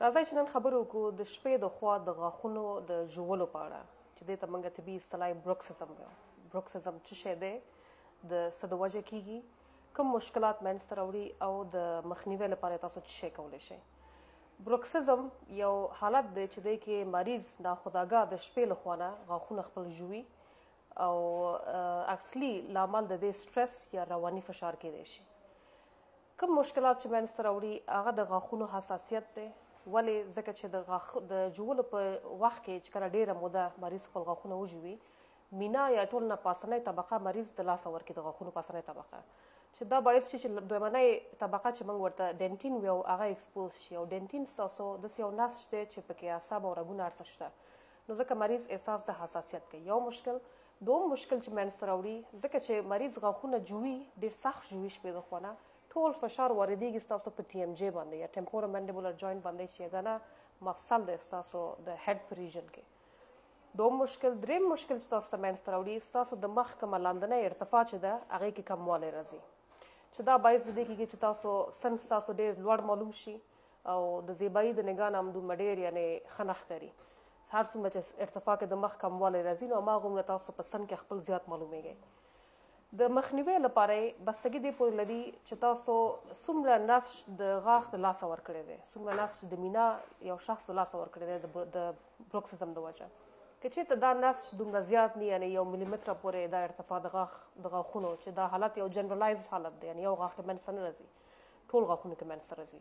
راځئ چې نن خبرې وکړو د شپې د خوا د غاښونو د ژولو په اړه چې دې ته موږ طبي اصطلاح بروکسیزم وایو. بروکسیزم څه شی دی، د څه د وجې کیږي، کوم مشکلات منځته راوړي او د مخنیوي لپاره تاسو څه شی کولی شئ. بروکسیزم یو حالت دی چې دی کې مریض ناخودآګاه د شپې له خوا نه غاښونه خپل ژوي او اصلي لامل د دې سټرس یا رواني فشار کیدی شي. کوم مشکلات چې منځته راوړي هغه د غاښونو حساسیت دی. ولې؟ ځکه چې د ژولو په وخت کې چې کله ډېره موده مریض خپل غاښونه وژوي، مینا یا ټول نه پاسنۍ طبقه مریض د لاسه ورکړي، د غاښونو پاسنۍ طبقه چې دا باعث شي چې دویمنۍ طبقه چې موږ ورته ډینټین وایو هغه ایکسپوز شي. او ډینټین ستاسو داسې یو نسج دی چې پکې اعصاب او رګونه هر څه شته، نو ځکه مریض احساس د حساسیت کوي. یو مشکل. دوم مشکل چې منځته راوړي، ځکه چې مریض غاښونه ژوي، ډېر سخت ژوي شپې د خوا نه، ټول فشار واردېږي ستاسو په ټي ام جې باندې یا ټمپورو منډیبولر جوینټ باندې چې یګانه مفصل دی ستاسو د هډ په ریژن کې. دوم مشکل. دریم مشکل چې تاسو ته منځته راوړي، ستاسو د مخ کومه لاندنۍ ارتفاع چې ده هغې کې کموالی راځي، چې دا باعث د دې کېږي چې تاسو سن ستاسو ډېر لوړ معلوم شي او د زیبایي د نګاه نه همدومره ډېر یعنې ښه نه ښکاري. هر څومره چې ارتفاع کې د مخ کموالی راځي نو هماغومره تاسو په سن کې خپل زیات معلومیږئ. د مخنیوي لپاره یې بستګي دې پورې لري چې تاسو څومره نسج د غاښ د لاسه ورکړی دی، څومره نسج د مینا یو شخص د لاسه ورکړی دی د بروکسیزم د وجه. که چېرته دا نسج دومره زیات نه، یعنې یو ملي متره پورې دا ارتفاع د غاښونو چې دا حالت یو جنرالایزډ حالت دی، یعنې یو غاښ کې منځته نه راځي، ټول غاښونو کې منځته راځي.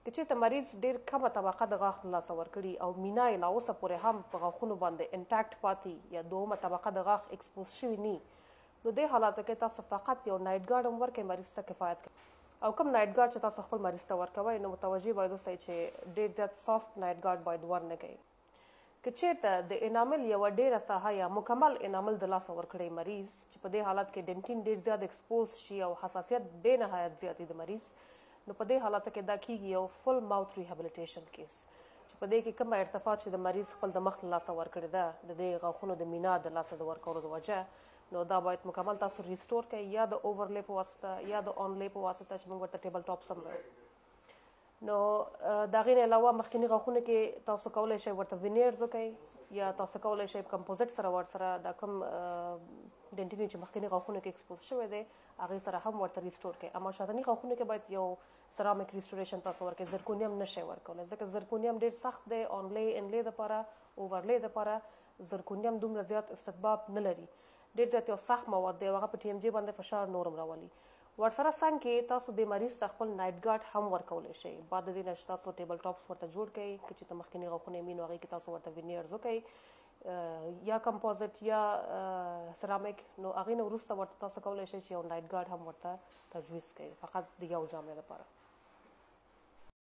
که چېرته مریض ډېر کمه طبقه د غاښ د لاسه ورکړي او مینا یې لا اوسه پورې هم په غاښونو باندې انټاکټ پاتې یا دومه طبقه د غاښ ایکسپوز شوي نه، نو دې حالاتو کې تاسو فقط یو نایټ ګارډ هم ورکړئ مریض ته کفایت کوي. او کوم نایټ ګارډ چې تاسو خپل مریض ته ورکوئ نو متوجه باید اوسئ چې ډېر زیات سافت نایټ ګارډ باید ورنه کوئ. که چېرته د انامل یوه ډېره ساحه یا مکمل انامل د لاسه ورکړی مریض چې په دې حالت کې ډینټین ډېر زیات ایکسپوز شي او حساسیت بې نهایت زیات د مریض، نو په دې حالاتو کې دا کیږي یو فل ماوث ریهابلیټیشن کیس چې په دې کې کومه ارتفاع چې د مریض خپل د مخ له لاسه ورکړې ده د دې غاښونو د مینا د لاسه د ورکولو د وجه، نو دا باید مکمل تاسو ریسټور کړئ یا د اوورلې په واسطه یا د آنلې په واسطه چې موږ ورته ټیبل ټاپس هم وایو. نو د هغې نه علاوه مخکیني غاښونو کې تاسو کولی شئ ورته وینیرز وکئ یا تاسو کولی شئ کمپوزیټ سره ورسره دا کوم ډینټیني چې مخکیني غاښونو کې ایکسپوز شوی دی هغې سره هم ورته ریسټور کړئ. اما شاتني غاښونو کې باید یو سرامیک ریسټوریشن تاسو ورکړئ. زرکونیم نه شئ ورکولی ځکه زرکونیم ډېر سخت دی. آنلې انلې دپاره اوورلې دپاره زرکونیم دومره زیات استطباب نه لري، ډېر زیات یو سخت مواد دی او هغه په ټي ام جې باندې فشار نورم راولي. ورسره څنګ کې تاسو د مریض ته خپل نایټ ګارډ هم ورکولی شئ. بعد د دې نه چې تاسو ټیبل ټاپس ورته جوړ کړئ، که چېرته مخکیني غاښونه یې وي نو هغې کې تاسو ورته وینیرز وکئ یا کمپوزیټ یا سرامیک، نو هغې نه وروسته ورته تاسو کولی شئ چې یو نایټ ګارډ هم ورته تجویز کړئ فقط د یو جامع دپاره.